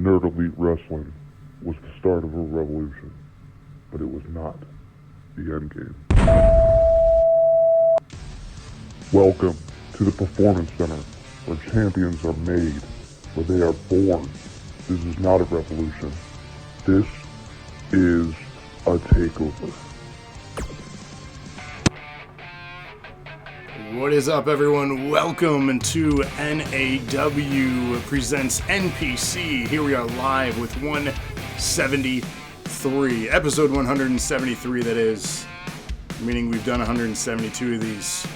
Nerd Elite Wrestling was the start of a revolution, but it was not the end game. Welcome to the Performance Center, where champions are made, where they are born. This is not a revolution. This is a takeover. What is up, everyone? Welcome to NAW presents NPC. Here we are live with 173, episode 173, that is, meaning we've done 172 of these.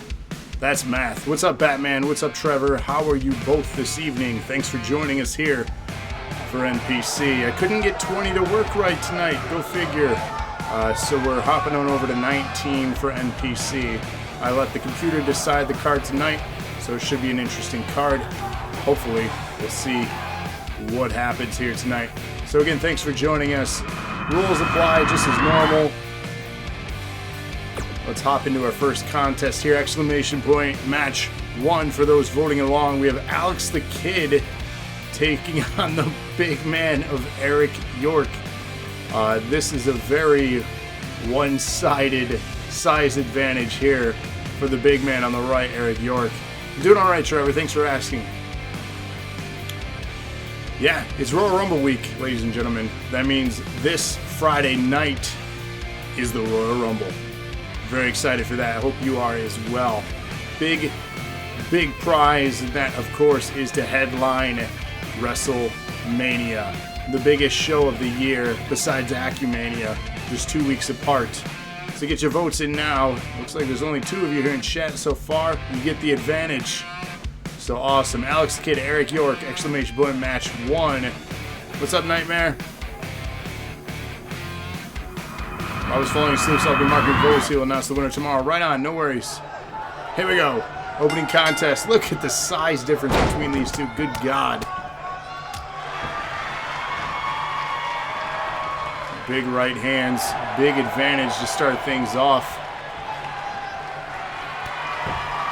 That's math. What's up, Batman? What's up, Trevor? How are you both this evening? Thanks for joining us here for NPC. I couldn't get 20 to work right tonight. Go figure. So we're hopping on over to 19 for NPC. I let the computer decide the card tonight, so it should be an interesting card. Hopefully, we'll see what happens here tonight. So again, thanks for joining us. Rules apply just as normal. Let's hop into our first contest here. Exclamation point, match 1 for those voting along. We have Alex the Kid taking on the big man of Eric York. This is a very one-sided size advantage here for the big man on the right, Eric York. I'm doing all right, Trevor. Thanks for asking. Yeah, it's Royal Rumble week, ladies and gentlemen. That means this Friday night is the Royal Rumble. Very excited for that. I hope you are as well. Big prize, and that, of course, is to headline WrestleMania, the biggest show of the year besides Acumania, just 2 weeks apart. So get your votes in now. Looks like there's only 2 of you here in chat so far. You get the advantage. So awesome. Alex the Kid, Eric York, exclamation point, match 1. What's up, Nightmare? I was falling asleep, so I'll be marking votes. He'll announce the winner tomorrow. Right on, no worries. Here we go. Opening contest. Look at the size difference between these two. Good God. Big right hands, big advantage to start things off.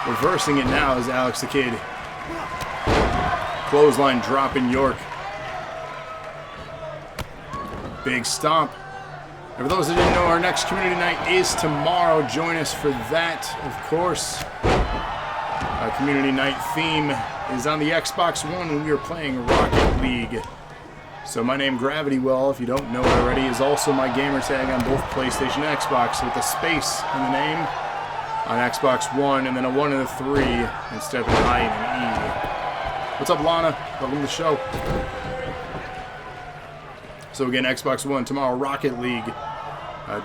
Reversing it now is Alex the Kid. Clothesline dropping York. Big stomp. And for those that didn't know, our next community night is tomorrow. Join us for that, of course. Our community night theme is on the Xbox One when we are playing Rocket League. So my name, Gravity Well, if you don't know it already, is also my gamer tag on both PlayStation and Xbox, with a space in the name on Xbox One, and then a 1 and a 3 instead of an I and an E. What's up, Lana? Welcome to the show. So again, Xbox One tomorrow, Rocket League.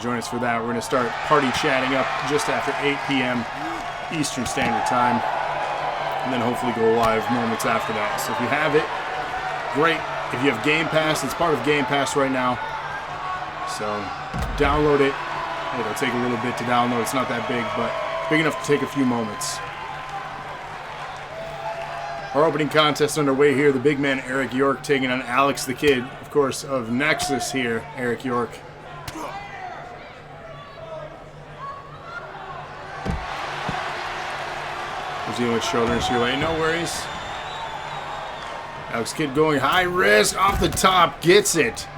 Join us for that. We're going to start party chatting up just after 8 p.m. Eastern Standard Time, and then hopefully go live moments after that. So if you have it, great. If you have Game Pass, it's part of Game Pass right now. So download it. It'll take a little bit to download. It's not that big, but big enough to take a few moments. Our opening contest underway here. The big man Eric York taking on Alex the Kid, of course, of Nexus here. Eric York. We're dealing with shoulders here late. No worries. Alex Kidd going high risk off the top, gets it.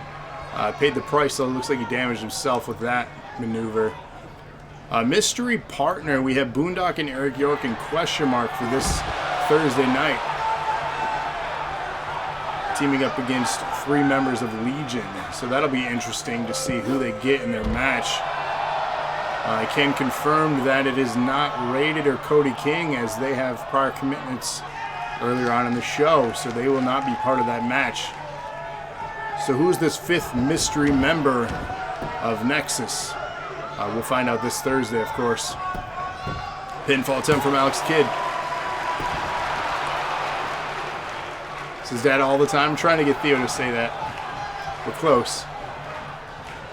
Paid the price, though. Looks like he damaged himself with that maneuver. Mystery partner, we have Boondock and Eric York in question mark for this Thursday night. Teaming up against 3 members of Legion. So that'll be interesting to see who they get in their match. I can confirm that it is not Rated or Cody King, as they have prior commitments earlier on in the show, so they will not be part of that match. So who's this 5th mystery member of Nexus? We'll find out this Thursday, of course. Pinfall attempt from Alex Kidd. Says that all the time. I'm trying to get Theo to say that. We're close.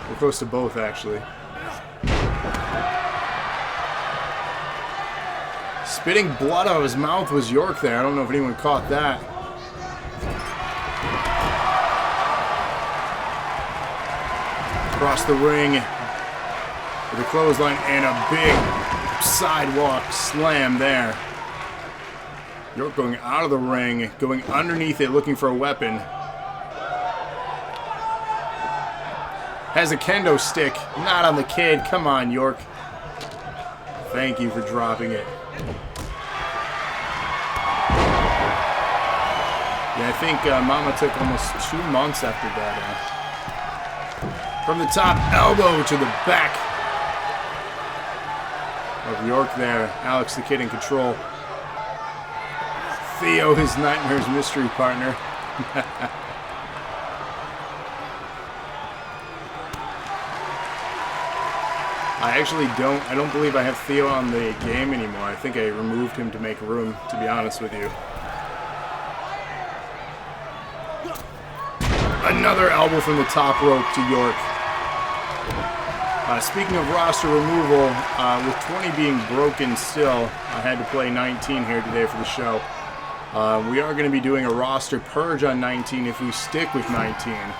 We're close to both, actually. Spitting blood out of his mouth was York there. I don't know if anyone caught that. Across the ring with a clothesline and a big sidewalk slam there. York going out of the ring, going underneath it, looking for a weapon. Has a kendo stick. Not on the kid. Come on, York. Thank you for dropping it. Yeah, I think Mama took almost 2 months after that. From the top, elbow to the back of York there. Alex the Kid in control. Theo, his Nightmare's mystery partner. I don't believe I have Theo on the game anymore. I think I removed him to make room, to be honest with you. Another elbow from the top rope to York. Speaking of roster removal, with 20 being broken still, I had to play 19 here today for the show. We are going to be doing a roster purge on 19 if we stick with 19.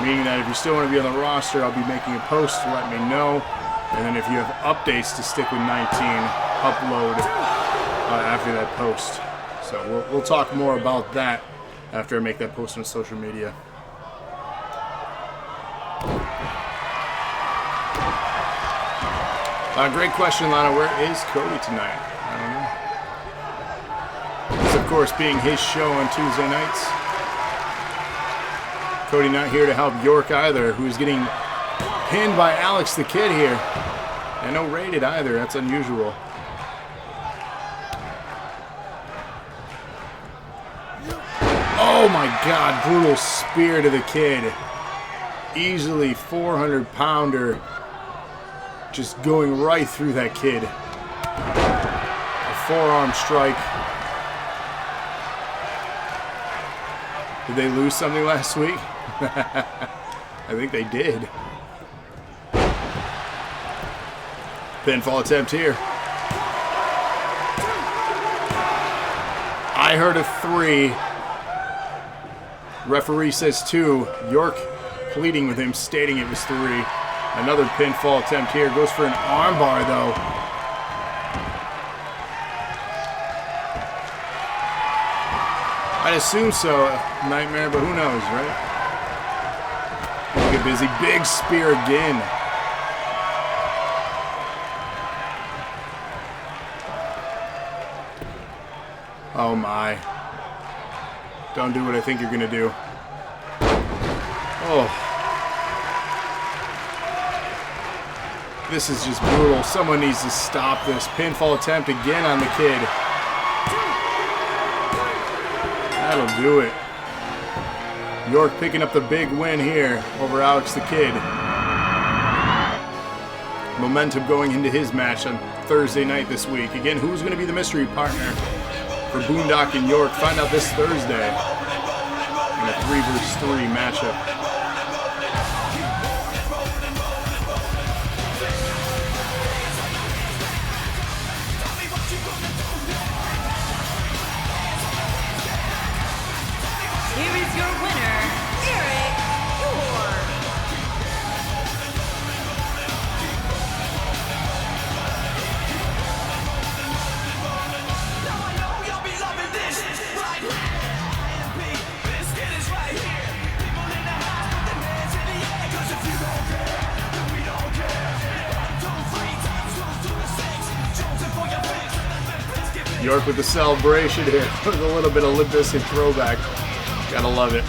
Meaning that if you still want to be on the roster, I'll be making a post to let me know. And then if you have updates to stick with 19, upload after that post. So we'll talk more about that after I make that post on social media. Great question, Lana. Where is Cody tonight? I don't know. This, of course, being his show on Tuesday nights. Cody not here to help York either, who's getting pinned by Alex the Kid here. And no rated either. That's unusual. Oh my God, brutal spear to the Kid. Easily 400-pounder. Just going right through that Kid. A forearm strike. Did they lose something last week? I think they did. Pinfall attempt here. I heard a 3. Referee says 2. York pleading with him, stating it was 3. Another pinfall attempt here. Goes for an armbar, though. I'd assume so, Nightmare, but who knows, right? Get busy. Big spear again. Oh, my. Don't do what I think you're going to do. Oh. This is just brutal. Someone needs to stop this. Pinfall attempt again on the Kid. That'll do it. York picking up the big win here over Alex the Kid. Momentum going into his match on Thursday night this week. Again, who's going to be the mystery partner for Boondock and York? Find out this Thursday in a 3-versus-3 matchup. Here is your winner, Eric York. Now I know you'll be loving this right here. This kid is right here. People in the house put their hands in the air. 'Cause if you don't care, then we don't care. 1, 2, 3 times 2 to the 6. Jonesing for your fix. York with the celebration here with a little bit of Limp Bizkit throwback. Gotta love it.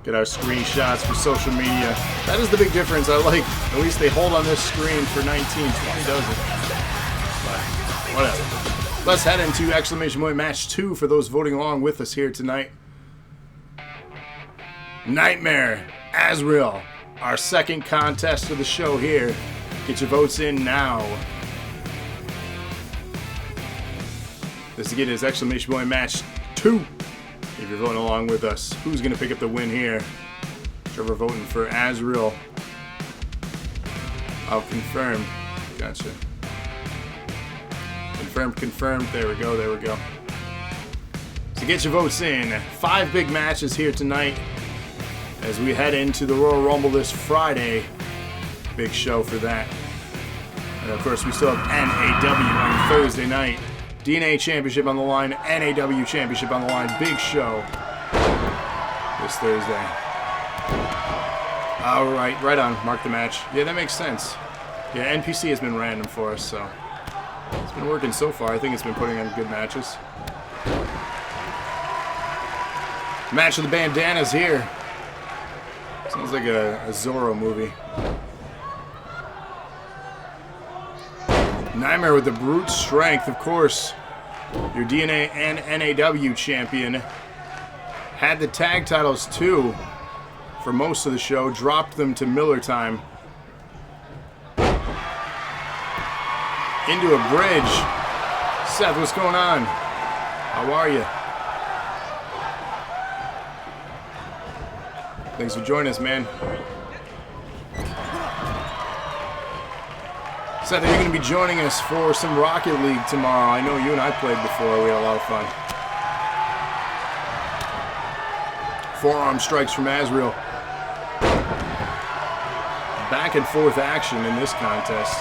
Get our screenshots for social media. That is the big difference. I like, at least they hold on this screen for 19. 20 doesn't. But whatever. Let's head into exclamation point match 2 for those voting along with us here tonight. Nightmare, Azrael, our second contest of the show here. Get your votes in now. This again is exclamation point match 2. If you're voting along with us, who's going to pick up the win here? Trevor voting for Azrael. I'll confirm. Gotcha. Confirmed. There we go. So get your votes in. 5 big matches here tonight as we head into the Royal Rumble this Friday. Big show for that. And of course, we still have NAW on Thursday night. DNA Championship on the line, NAW Championship on the line. Big show this Thursday. All right, right on. Mark the match. Yeah, that makes sense. Yeah, NPC has been random for us, so it's been working so far. I think it's been putting on good matches. Match of the bandanas here. Sounds like a Zorro movie. Nightmare with the brute strength, of course. Your DNA and NAW champion. Had the tag titles too for most of the show. Dropped them to Miller time. Into a bridge. Seth, what's going on? How are you? Thanks for joining us, man. Seth, are you going to be joining us for some Rocket League tomorrow? I know you and I played before. We had a lot of fun. Forearm strikes from Azrael. Back and forth action in this contest.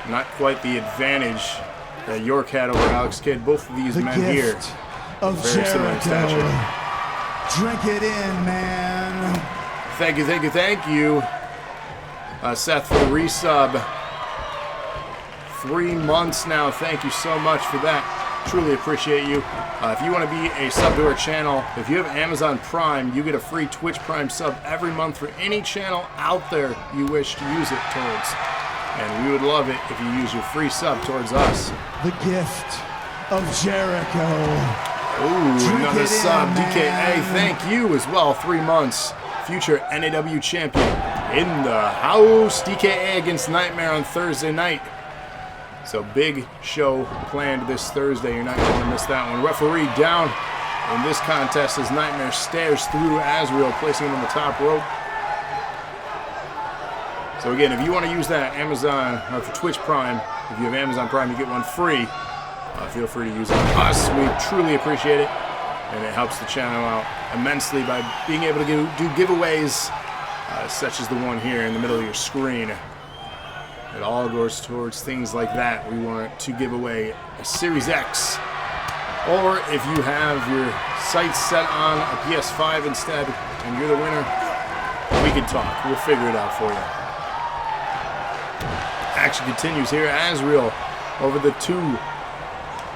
Not quite the advantage that York had over Alex Kidd. Both of these men here of very similar in stature. Drink it in, man. Thank you, thank you, thank you. Seth for the resub. 3 months now. Thank you so much for that. Truly appreciate you. If you want to be a sub to our channel, if you have Amazon Prime, you get a free Twitch Prime sub every month for any channel out there you wish to use it towards. And we would love it if you use your free sub towards us. The gift of Jericho. Ooh, Drink another it sub. in, DKA, man. thank you as well. 3 months. Future NAW champion in the house. DKA against Nightmare on Thursday night. So big show planned this Thursday. You're not going to miss that one. Referee down in this contest as Nightmare stares through Azrael, placing him on the top rope. So again, if you want to use that Amazon, or for Twitch Prime, if you have Amazon Prime, you get one free. Feel free to use it on us. We truly appreciate it. And it helps the channel out immensely by being able to do giveaways such as the one here in the middle of your screen. It all goes towards things like that. We want to give away a Series X. Or if you have your sights set on a PS5 instead and you're the winner, we can talk. We'll figure it out for you. Action continues here. Azrael over the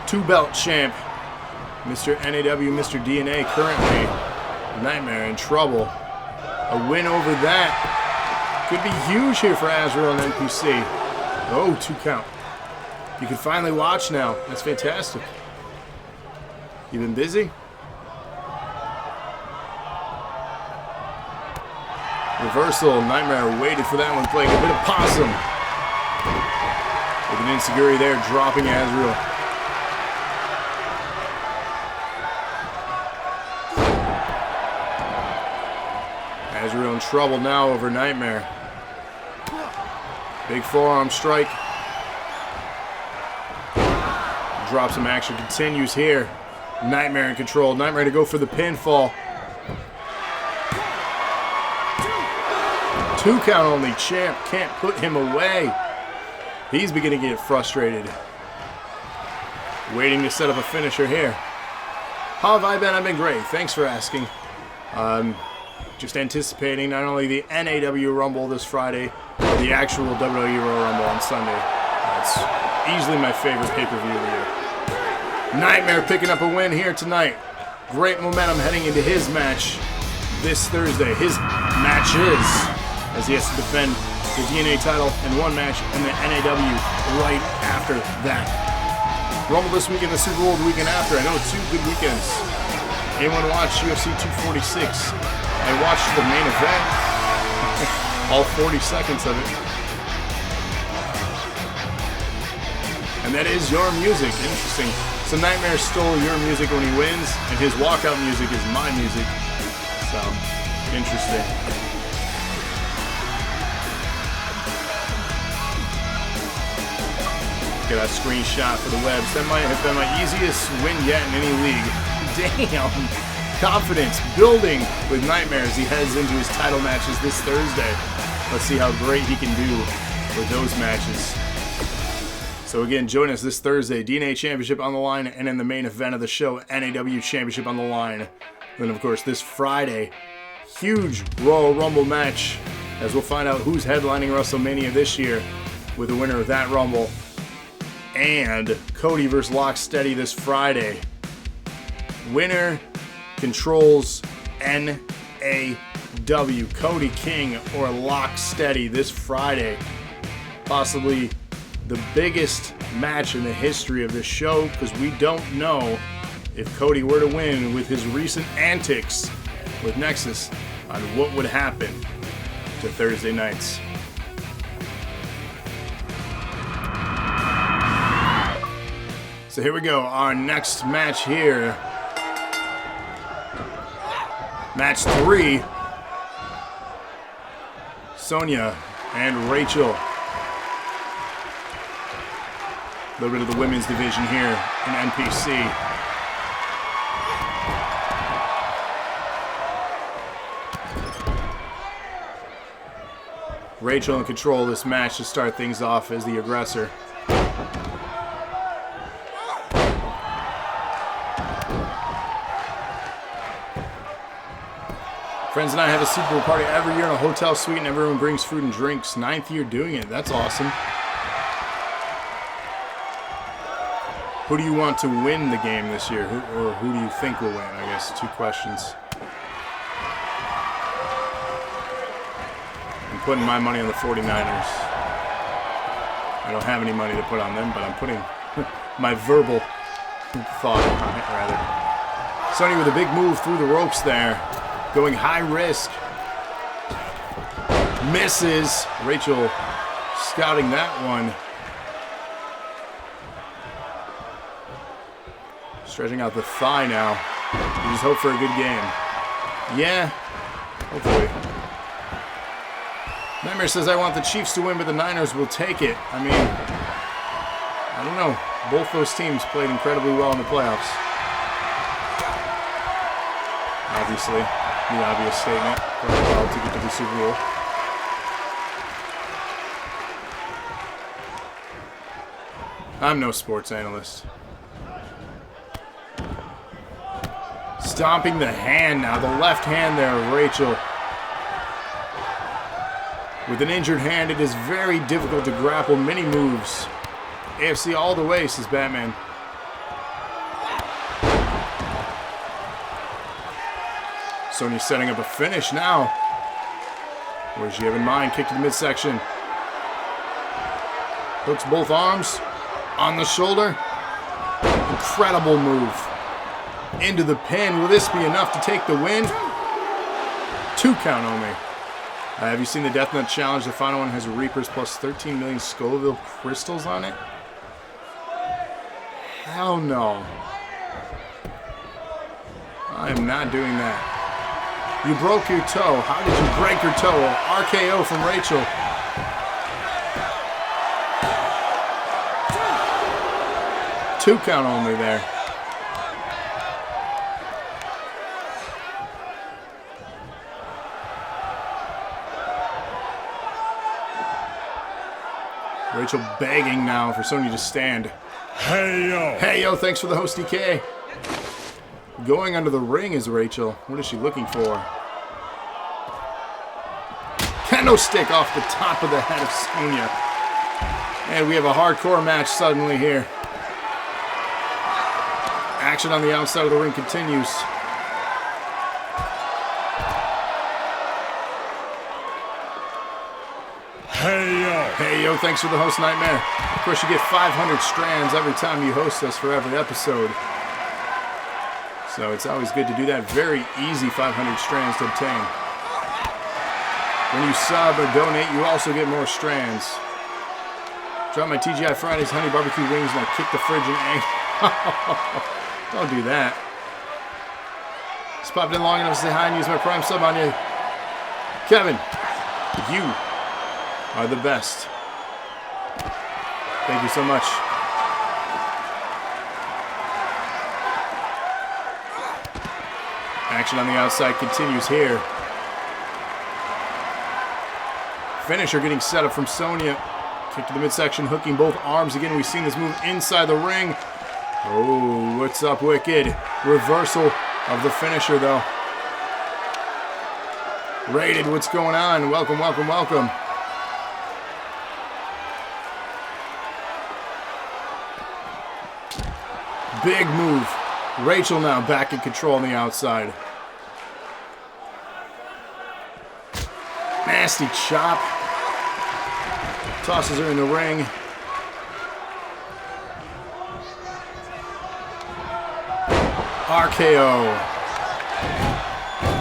two-belt champ. Mr. NAW, Mr. DNA, currently Nightmare in trouble. A win over that could be huge here for Azrael and NPC. Oh, 2 count. You can finally watch now. That's fantastic. You been busy? Reversal. Nightmare waited for that one, playing a bit of possum. With an enziguri there, dropping Azrael. Azrael in trouble now over Nightmare. Big forearm strike. Drop some action. Continues here. Nightmare in control. Nightmare to go for the pinfall. 2 count only. Champ can't put him away. He's beginning to get frustrated. Waiting to set up a finisher here. How have I been? I've been great. Thanks for asking. Just anticipating not only the NAW Rumble this Friday, but the actual WWE Royal Rumble on Sunday. It's easily my favorite pay-per-view of the year. Nightmare picking up a win here tonight. Great momentum heading into his match this Thursday. His matches, as he has to defend the DNA title in one match and the NAW right after that. Rumble this weekend, the Super Bowl the weekend after. I know 2 good weekends. Anyone watch UFC 246? I watched the main event, all 40 seconds of it. And that is your music. Interesting. So Nightmare stole your music when he wins, and his walkout music is my music. So, interesting. Get a screenshot for the webs. That might have been my easiest win yet in any league. Damn. Confidence building with Nightmare as he heads into his title matches this Thursday. Let's see how great he can do with those matches. So again, join us this Thursday. DNA Championship on the line, and in the main event of the show, NAW Championship on the line. Then of course this Friday, huge Royal Rumble match, as we'll find out who's headlining WrestleMania this year with the winner of that Rumble. And Cody versus Locksteady this Friday. Winner controls NAW. Cody King or Locksteady this Friday. Possibly the biggest match in the history of this show, because we don't know if Cody were to win with his recent antics with Nexus on what would happen to Thursday nights. So here we go, our next match here. Match 3. Sonya and Rachel. A little bit of the women's division here in NPC. Rachel in control of this match to start things off as the aggressor. Friends and I have a Super Bowl party every year in a hotel suite, and everyone brings food and drinks. 9th year doing it. That's awesome. Who do you want to win the game this year? Who do you think will win? I guess 2 questions. I'm putting my money on the 49ers. I don't have any money to put on them, but I'm putting my verbal thought on it, rather. Sonya with a big move through the ropes there. Going high risk. Misses. Rachel scouting that one. Stretching out the thigh now. You just hope for a good game. Yeah, hopefully. Nightmare says, I want the Chiefs to win, but the Niners will take it. I mean, I don't know. Both those teams played incredibly well in the playoffs. Obviously. The obvious statement for well to get to the Super Bowl. I'm no sports analyst. Stomping the hand now, the left hand there of Rachel. With an injured hand, it is very difficult to grapple many moves. AFC all the way, says Batman. Sonya's setting up a finish now. What does she have in mind? Kick to the midsection. Hooks both arms on the shoulder. Incredible move. Into the pin. Will this be enough to take the win? 2 count only. Have you seen the Death Nut Challenge? The final one has Reapers plus 13 million Scoville crystals on it. Hell no. I am not doing that. You broke your toe. How did you break your toe? RKO from Rachel. Two count only there. Rachel begging now for Sonya to stand. Hey yo! Hey yo, thanks for the host, DK. Going under the ring is Rachel. What is she looking for? Kendo stick off the top of the head of Sonya. And we have a hardcore match suddenly here. Action on the outside of the ring continues. Hey yo! Hey yo, thanks for the host, Nightmare. Of course, you get 500 strands every time you host us for every episode. So it's always good to do that. Very easy 500 strands to obtain. When you sub or donate, you also get more strands. Drop my TGI Fridays honey barbecue wings and I kick the fridge and egg. Don't do that. Just popped in long enough to say hi and use my Prime sub on you. Kevin, you are the best. Thank you so much. Action on the outside continues here. Finisher getting set up from Sonya. Kick to the midsection, hooking both arms. Again, we've seen this move inside the ring. Oh, what's up, Wicked? Reversal of the finisher, though. Rated, what's going on? Welcome, welcome, welcome. Big move. Rachel now back in control on the outside. Nasty chop. Tosses her in the ring. RKO.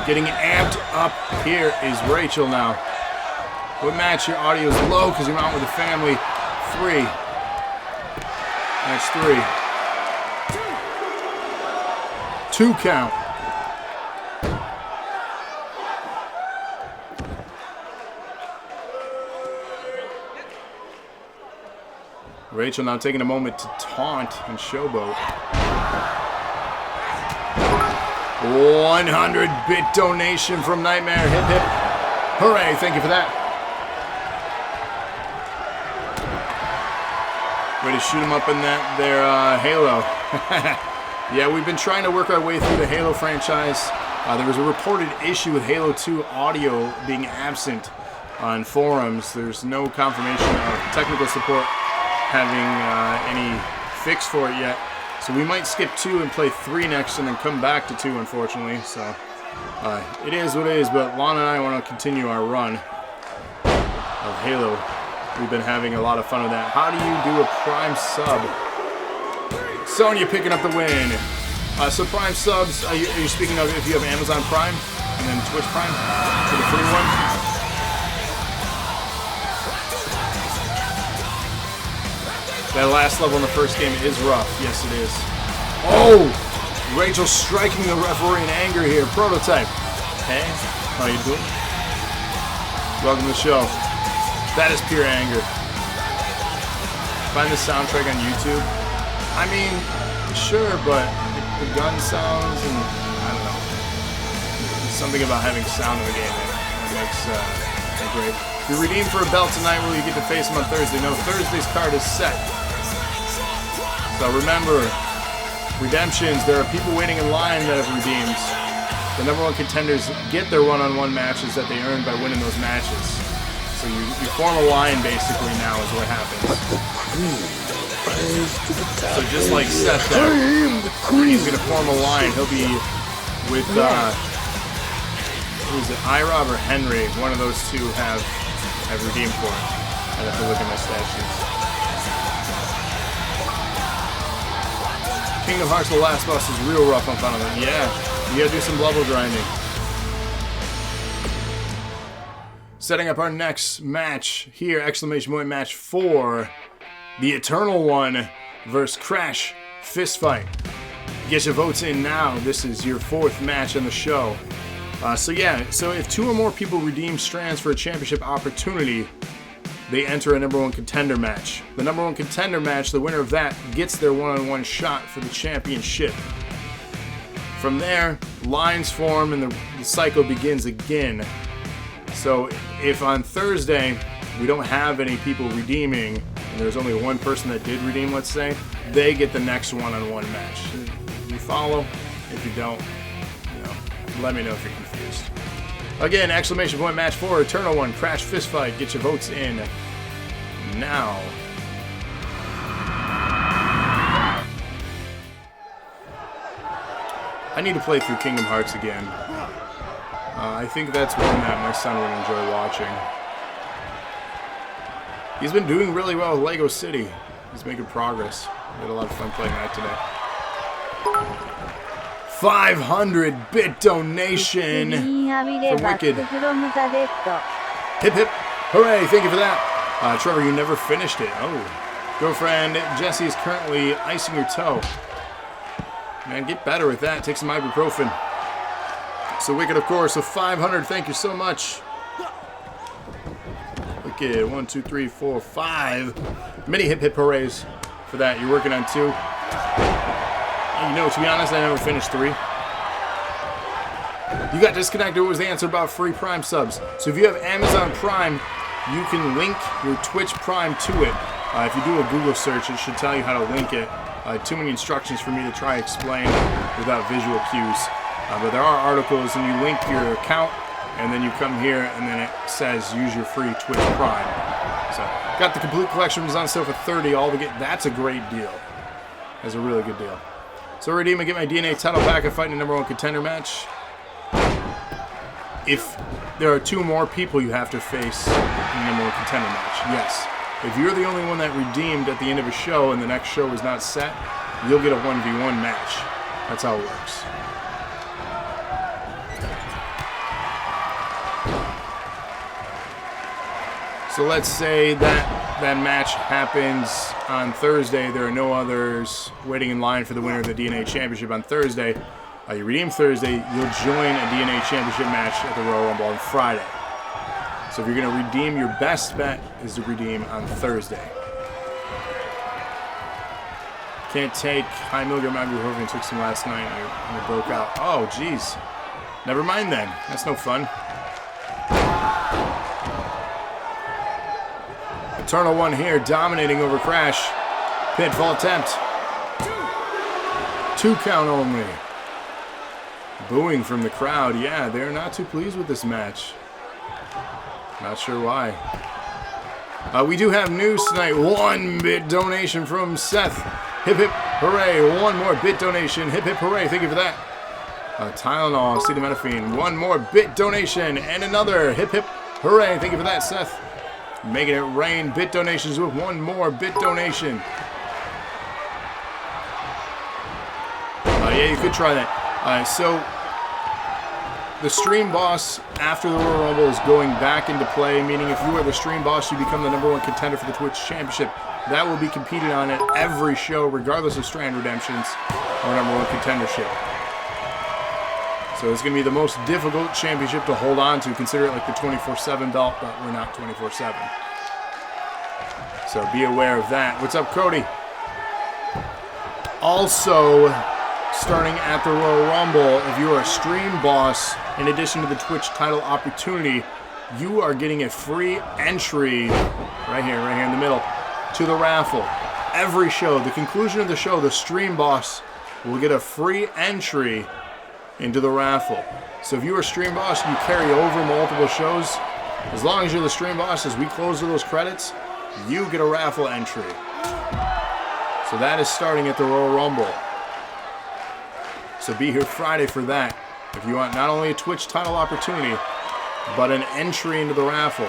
Getting amped up here is Rachel now. What match? Your audio is low because you're out with the family. 3. Match 3. 2 count. Rachel now taking a moment to taunt and showboat. 100-bit donation from Nightmare. Hip hip. Hooray, thank you for that. Way to shoot him up in their Halo. Yeah, we've been trying to work our way through the Halo franchise. There was a reported issue with Halo 2 audio being absent on forums. There's no confirmation of technical support having any fix for it yet. So we might skip 2 and play 3 next and then come back to 2, unfortunately. So it is what it is, but Lana and I want to continue our run of Halo. We've been having a lot of fun with that. How do you do a Prime sub? Sonya picking up the win. So Prime subs, are you speaking of if you have Amazon Prime and then Twitch Prime for the free one? That last level in the first game is rough. Yes, it is. Oh! Rachel striking the referee in anger here. Prototype. Hey, how you doing? Welcome to the show. That is pure anger. Find the soundtrack on YouTube. I mean, sure, but the gun sounds and I don't know. There's something about having sound in the game that makes it great. If you redeem for a belt tonight, will you get to face him on Thursday? No, Thursday's card is set. So remember, redemptions, there are people waiting in line that have redeemed. The number 1 contenders get their one-on-one matches that they earn by winning those matches. So you form a line basically now is what happens. So just like Seth there, he's going to form a line. He'll be with, who is it, iRob or Henry? One of those two have redeemed for it. I'd have to look at my stat sheets. Kingdom Hearts The Last Boss is real rough on Final Fantasy. Yeah, you gotta do some level grinding. Setting up our next match here, exclamation point match 4. The Eternal One versus Crash Fist Fight. Get your votes in now. This is your 4th match on the show. So if 2 or more people redeem strands for a championship opportunity, they enter a number 1 contender match. The number 1 contender match, the winner of that, gets their one-on-one shot for the championship. From there, lines form and the cycle begins again. So if on Thursday we don't have any people redeeming, and there's only 1 person that did redeem, let's say, they get the next one-on-one match. You follow? If you don't, let me know if you're confused. Again, exclamation point match 4, Eternal One, Crash Fist Fight. Get your votes in now. I need to play through Kingdom Hearts again. I think that's one that my son would enjoy watching. He's been doing really well with Lego City. He's making progress. We had a lot of fun playing that today. 500-bit donation from Wicked. Hip hip. Hooray, thank you for that. Trevor, you never finished it. Oh. Girlfriend Jessie is currently icing your toe. Man, get better with that. Take some ibuprofen. So Wicked, of course. So 500, thank you so much. Wicked, 1, 2, 3, 4, 5. Many hip hip hoorays for that. You're working on 2. To be honest, I never finished 3. You got disconnected. What was the answer about free Prime subs? So if you have Amazon Prime, you can link your Twitch Prime to it. If you do a Google search, it should tell you how to link it. Too many instructions for me to try to explain without visual cues. But there are articles, and you link your account and then you come here, and then it says use your free Twitch Prime. So, got the complete collection, was on sale for $30. All to get. That's a great deal. That's a really good deal. So redeem and get my DNA title back and fight in a #1 contender match. If there are 2 more people you have to face in a #1 contender match, yes. If you're the only one that redeemed at the end of a show and the next show is not set, you'll get a 1v1 match. That's how it works. So let's say that match happens on Thursday. There are no others waiting in line for the winner of the DNA Championship on Thursday. You redeem Thursday, you'll join a DNA Championship match at the Royal Rumble on Friday. So if you're going to redeem, your best bet is to redeem on Thursday. Can't take high milligram ibuprofen. Took some last night and it broke out. Oh, jeez. Never mind then. That's no fun. Eternal One here, dominating over Crash. Pinfall attempt. 2 count only. Booing from the crowd. Yeah, they're not too pleased with this match. Not sure why. We do have news tonight. 1 bit donation from Seth. Hip hip hooray. 1 more bit donation. Hip hip hooray. Thank you for that. Tylenol, acetaminophen. 1 more bit donation. And another. Hip hip hooray. Thank you for that, Seth. Making it rain. Bit donations with 1 more bit donation. Yeah, you could try that. So the Stream Boss after the Royal Rumble is going back into play, meaning if you are the Stream Boss, you become the #1 contender for the Twitch Championship. That will be competed on at every show, regardless of Strand Redemptions or #1 contendership. So it's going to be the most difficult championship to hold on to. Consider it like the 24/7 belt, but we're not 24/7. So be aware of that. What's up, Cody? Also, starting at the Royal Rumble, if you are a Stream Boss, in addition to the Twitch title opportunity, you are getting a free entry right here in the middle to the raffle. Every show, the conclusion of the show, the Stream Boss will get a free entry into the raffle. So if you are a Stream Boss and you carry over multiple shows, as long as you're the Stream Boss, as we close to those credits, you get a raffle entry. So that is starting at the Royal Rumble. So be here Friday for that. If you want not only a Twitch title opportunity, but an entry into the raffle.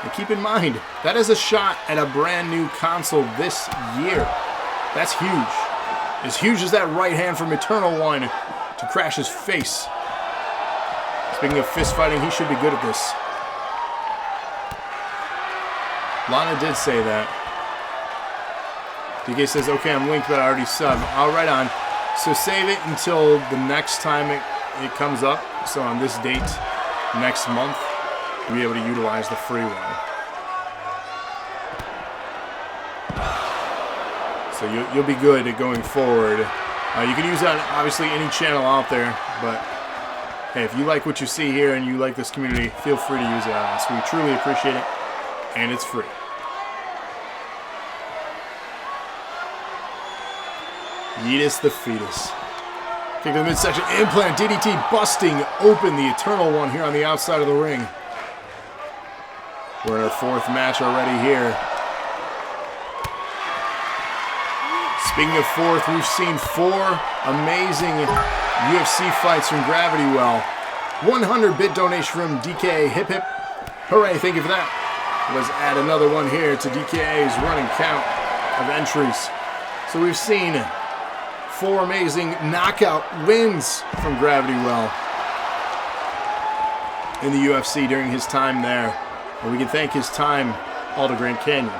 And keep in mind, that is a shot at a brand new console this year. That's huge. As huge as that right hand from Eternal One to Crash's face. Speaking of fist fighting, he should be good at this. Lana did say that. DK says, okay, I'm linked, but I already subbed. All right, on. So save it until the next time it comes up. So on this date, next month, you'll be able to utilize the free one. So you'll be good at going forward. You can use that on obviously any channel out there, but hey, if you like what you see here and you like this community, feel free to use it on us. We truly appreciate it, and it's free. Yeetus the fetus. Kick to the midsection, implant, DDT, busting open the Eternal One here on the outside of the ring. We're in our 4th match already here. Speaking of 4th, we've seen 4 amazing UFC fights from Gravity Well. 100-bit donation from DKA. Hip hip. Hooray, thank you for that. Let's add another one here to DKA's running count of entries. So we've seen 4 amazing knockout wins from Gravity Well in the UFC during his time there. And we can thank his time all to Grand Canyon.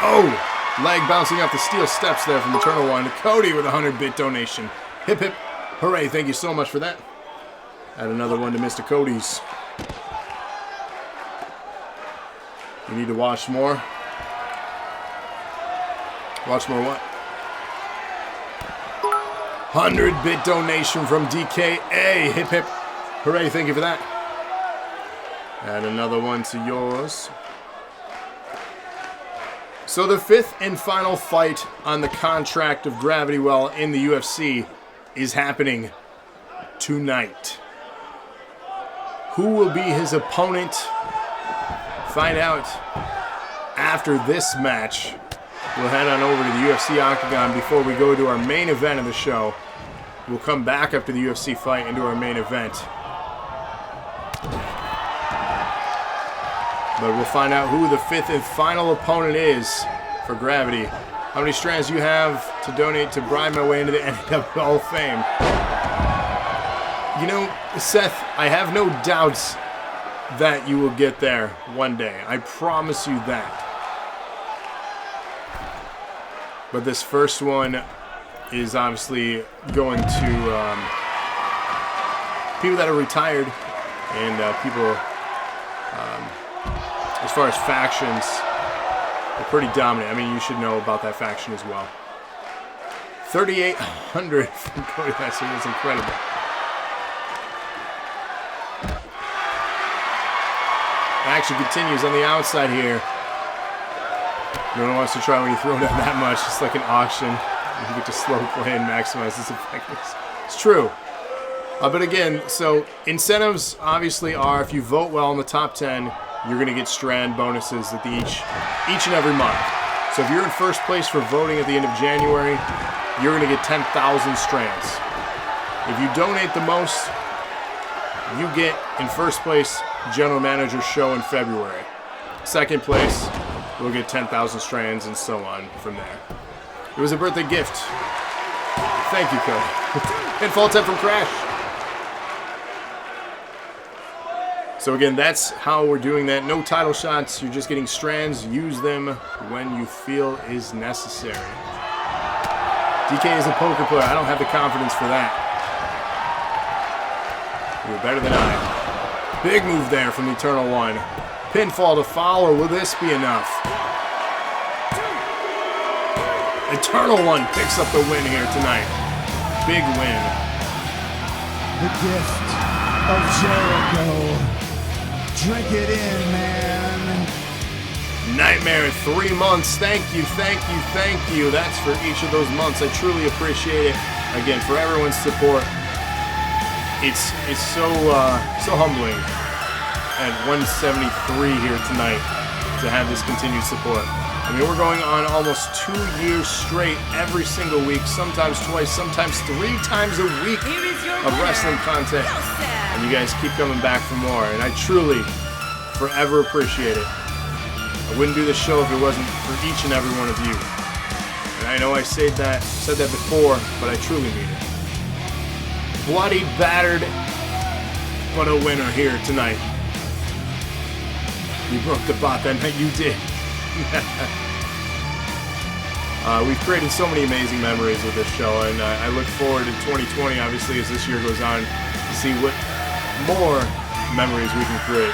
Oh! Leg bouncing off the steel steps there from Eternal One. Cody with a 100-bit donation. Hip hip. Hooray, thank you so much for that. Add another one to Mr. Cody's. You need to watch more? Watch more what? 100-bit donation from DKA. Hip hip. Hooray, thank you for that. Add another one to yours. So the 5th and final fight on the contract of Gravity Well in the UFC is happening tonight. who will be his opponent? Find out after this match. We'll head on over to the UFC Octagon before we go to our main event of the show. We'll come back after the UFC fight into our main event. But we'll find out who the 5th and final opponent is for Gravity. How many strands you have to donate to bribe my way into the NAW Hall of Fame? You know, Seth, I have no doubts that you will get there one day. I promise you that. But this first one is obviously going to people that are retired and people, as far as factions, they're pretty dominant. I mean, you should know about that faction as well. 3,800 from Cody last year is incredible. Action continues on the outside here. No one wants to try when you throw down that much. It's like an auction. You get to slow play and maximize its effectiveness. It's true. But again, so incentives obviously are if you vote well in the top 10, you're going to get strand bonuses at each and every month. So if you're in first place for voting at the end of January, you're going to get 10,000 strands. If you donate the most, you get in first place general manager show in February. Second place, we'll get 10,000 strands and so on from there. It was a birthday gift. Thank you, Cody. And fall 10 from Crash. So again, that's how we're doing that. No title shots. You're just getting strands. Use them when you feel is necessary. DK is a poker player. I don't have the confidence for that. You're better than I. Big move there from Eternal One. Pinfall to follow. Will this be enough? Eternal One picks up the win here tonight. Big win. The gift of Jericho. Drink it in, man. Nightmare 3 months. Thank you, thank you, thank you. That's for each of those months. I truly appreciate it. Again, for everyone's support. It's so humbling at 173 here tonight to have this continued support. I mean, we're going on almost 2 years straight, every single week, sometimes twice, sometimes 3 times a week of wrestling content. And you guys keep coming back for more, and I truly, forever appreciate it. I wouldn't do this show if it wasn't for each and every one of you. And I know I said that before, but I truly mean it. Bloody, battered, but a winner here tonight. You broke the bot that night, you did. We've created so many amazing memories with this show, and I look forward to 2020, obviously, as this year goes on, to see what more memories we can create.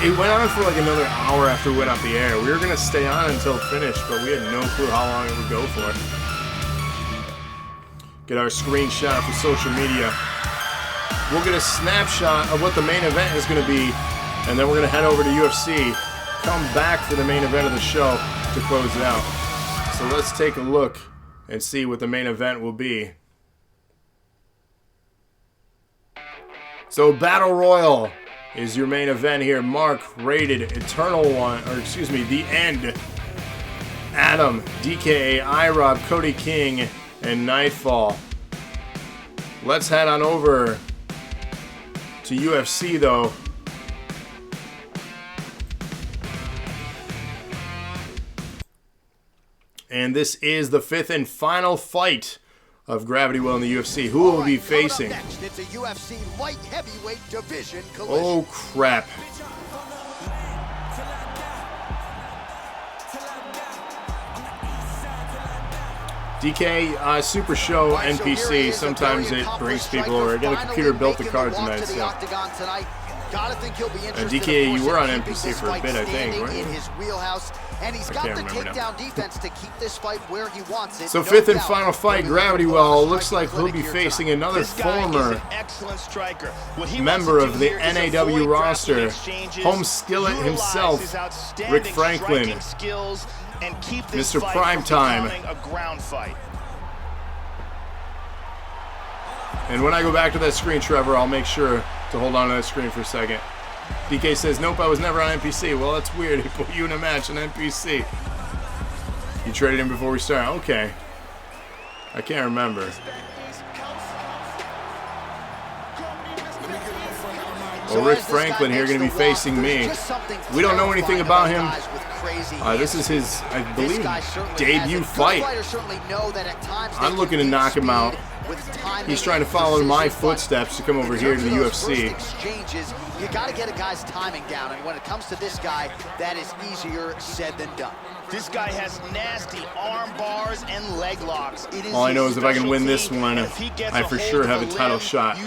It went on for like another hour after we went off the air. We were going to stay on until finished, but we had no clue how long it would go for. Get our screenshot for social media. We'll get a snapshot of what the main event is going to be, and then we're going to head over to UFC, come back for the main event of the show to close it out. So let's take a look and see what the main event will be. So Battle Royal is your main event here. Mark rated Eternal One, or excuse me, The End. Adam, DKA, iRob, Cody King, and Nightfall. Let's head on over to UFC though. And this is the 5th and final fight of Gravity Well in the UFC. Who will be facing? Next, it's a UFC light heavyweight division collision. Oh crap. DK Super Show NPC. Sometimes it brings people over. Again, the computer built the card tonight. So. And DK, you were on NPC for a bit, I think, right? And he's got the takedown defense to keep this fight where he wants it. So 5th and final fight, Gravity Well. Looks like he'll be facing another former member of the NAW roster, Home Skillet himself, Rick Franklin, Mr. Primetime. And when I go back to that screen, Trevor, I'll make sure to hold on to that screen for a second. DK says, nope, I was never on NPC. Well, that's weird. He put you in a match on NPC. You traded him before we started. Okay. I can't remember. Well, Rick Franklin here going to be facing me. We don't know anything about him. This is his, I believe, debut fight. I'm looking to knock him out. He's trying to follow my footsteps to come over here to the UFC. You got to get a guy's timing down, and when it comes to this guy, that is easier said than done. This guy has nasty arm bars and leg locks. All I know is if I can win this one, I for sure have a title shot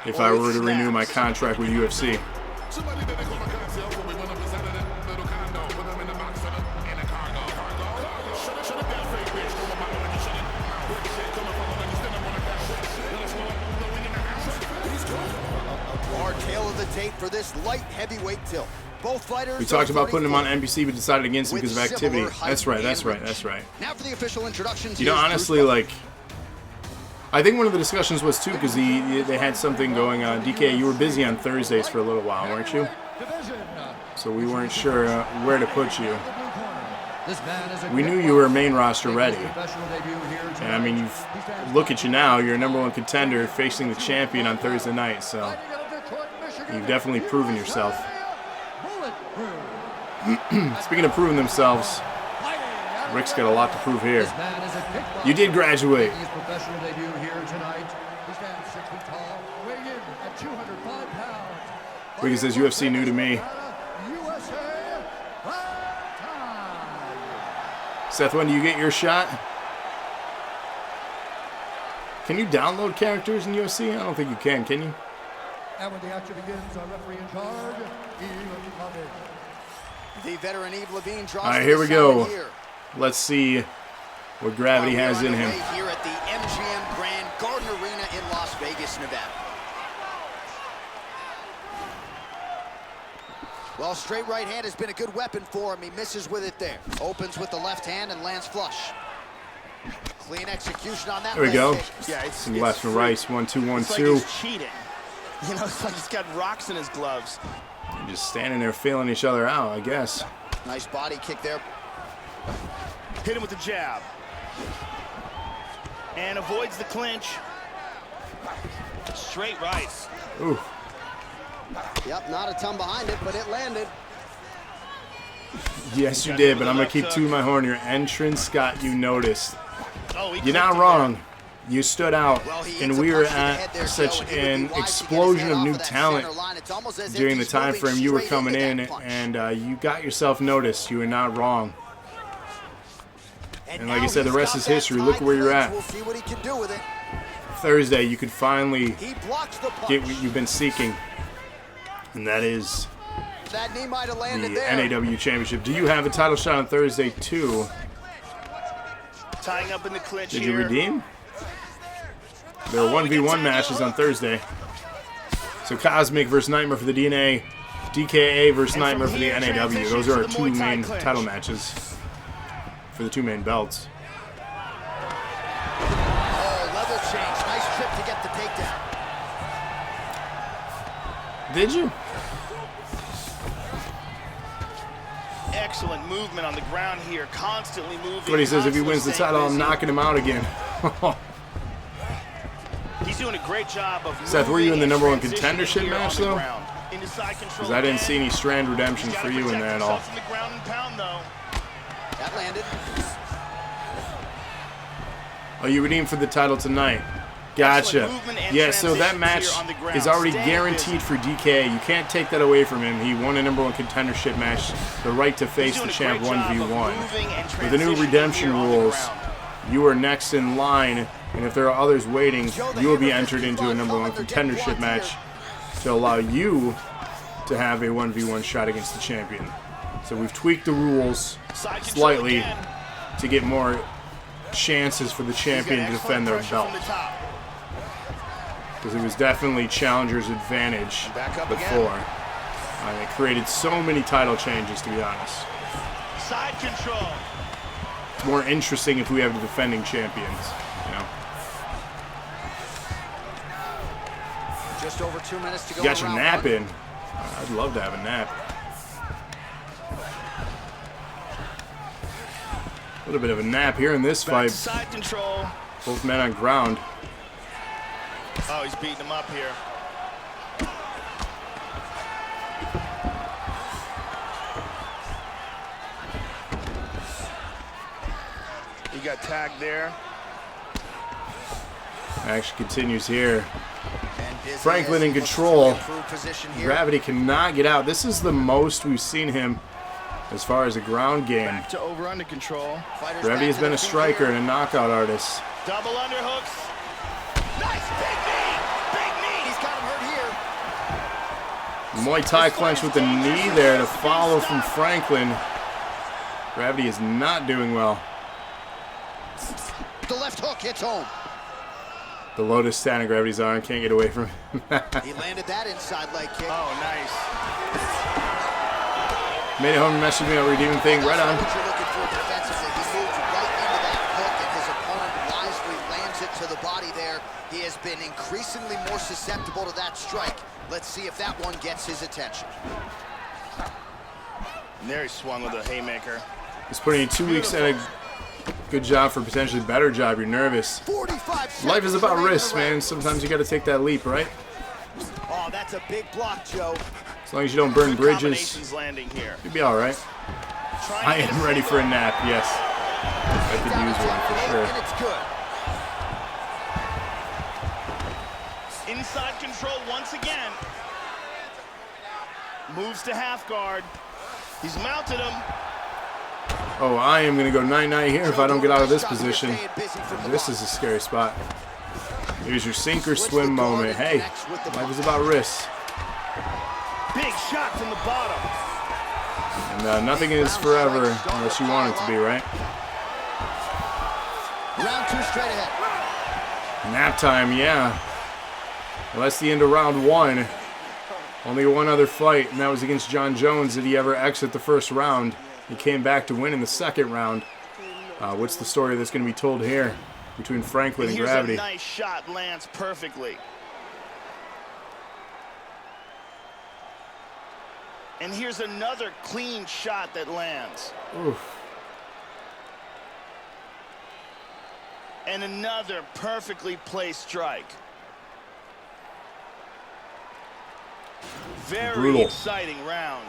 if I were to renew my contract with UFC. Our tail of the tape for this light heavyweight tilt. Both fighters. We talked about putting him on NPC, but decided against him because of activity. That's right. That's right. Now for the official introductions. You know, honestly, like, I think one of the discussions was too because they had something going on. DK, you were busy on Thursdays for a little while, weren't you? So we weren't sure where to put you. We knew you were main roster ready. And I mean, look at you now. You're a #1 contender facing the champion on Thursday night. So you've definitely proven yourself. Speaking of proving themselves, Rick's got a lot to prove here. You did graduate. Ricky says UFC new to me. Seth, when do you get your shot? Can you download characters in UFC? I don't think you can you? And when the action begins, our referee in charge, Eve Levine. The veteran Eve Levine draws. All right, here we go. Here. Let's see what gravity has in him. Here at the MGM Grand Garden Arena in Las Vegas, Nevada. Well, straight right hand has been a good weapon for him. He misses with it there. Opens with the left hand and lands flush. Clean execution on that. There we go. Yeah, Some left and right. 1, 2, 1, it's 2. like he's cheating. You know, it's like he's got rocks in his gloves. Just standing there feeling each other out, I guess. Nice body kick there. Hit him with the jab. And avoids the clinch. Straight right. Ooh. Yep, not a ton behind it, but it landed. Yes, you did, but I'm going to keep tooting my horn. Your entrance got you noticed. Oh, You're not wrong. You stood out, and we were at such an explosion of new talent during the time frame you were coming in, and you got yourself noticed. You were not wrong. And like I said, the rest is history. Look where you're at. Thursday, you could finally get what you've been seeking, and that is the NAW Championship. Do you have a title shot on Thursday, too? Tying up in the clinch. Did you redeem? There are 1v1 matches on Thursday. So Cosmic versus Nightmare for the DNA, DKA versus Nightmare for the NAW. Those are our two main title matches for the two main belts. Oh, level change. Nice trip to get the takedown. Did you? Excellent movement on the ground here. Constantly moving. But he says if he wins the title, I'm knocking him out again. He's doing a great job of Seth, were you in the #1 transitioning contendership here match, on the though? ground. Into side control Because I didn't see any and strand redemption he's for gotta you in protect there at all. himself from the ground and pound, though. That landed. Oh, you redeemed for the title tonight. Gotcha. Yeah, so that match is already guaranteed for DK. You can't take that away from him. He won a #1 contendership match, the right to face the champ 1v1. With the new redemption rules, you are next in line, and if there are others waiting, you will be entered into a #1 contendership match to allow you to have a 1v1 shot against the champion. So we've tweaked the rules slightly to get more chances for the champion to defend their belt. Because it was definitely Challenger's advantage before. It created so many title changes, to be honest. Side control. It's more interesting if we have the defending champions, you know. Just over 2 minutes to go. You got your in round nap one. in. I'd love to have a nap. A little bit of a nap here in this fight. Side control. Both men on ground. Oh, he's beating him up here. He got tagged there. Action continues here. And Dizzy Franklin as in he looks control. to improve position here. Gravity cannot get out. This is the most we've seen him as far as a ground game. Back to over under control. Fighters Gravity back has to been their a feet striker here. and a knockout artist. Double underhooks. Nice big knee. Big knee. He's got him hurt here. Muay Thai clench with the knee there to follow from Franklin. Gravity is not doing well. The left hook hits home. The Lotus stand of Gravity's arm can't get away from him. He landed that inside leg kick. Oh, nice. Made it home and messaged me on redeeming thing. Right on. What you're looking for defensively. He moved right into that hook, and his opponent wisely lands it to the body there. He has been increasingly more susceptible to that strike. Let's see if that one gets his attention. And there he swung with a haymaker. He's putting in 2 weeks and a good job for a potentially better job. You're nervous. 45 Life is seconds about remaining risks, in the round. man. Sometimes you got to take that leap, right? Oh, that's a big block, Joe. As long as you don't burn Good bridges, combinations landing here. you'll be all right. Trying I to get am ready for a nap, yes. I could Down use to one for 10, sure. and it's good. Inside control once again. Moves to half guard. He's mounted him. Oh, I am going to go night-night here if I don't get out of this Shot here, position. staying busy from the This block. is a scary spot. Here's your sink or swim moment. Hey, life is about risks. Big shot from the bottom. And nothing is forever unless you want it to be, right? Round two straight ahead. Nap time, yeah. Well, that's the end of round one. Only one other fight, and that was against John Jones. Did he ever exit the first round? He came back to win in the second round. What's the story that's going to be told here between Franklin and Here's Gravity? a nice shot, lands perfectly. And here's another clean shot that lands. Oof. And another perfectly placed strike. Very Brutal. exciting round.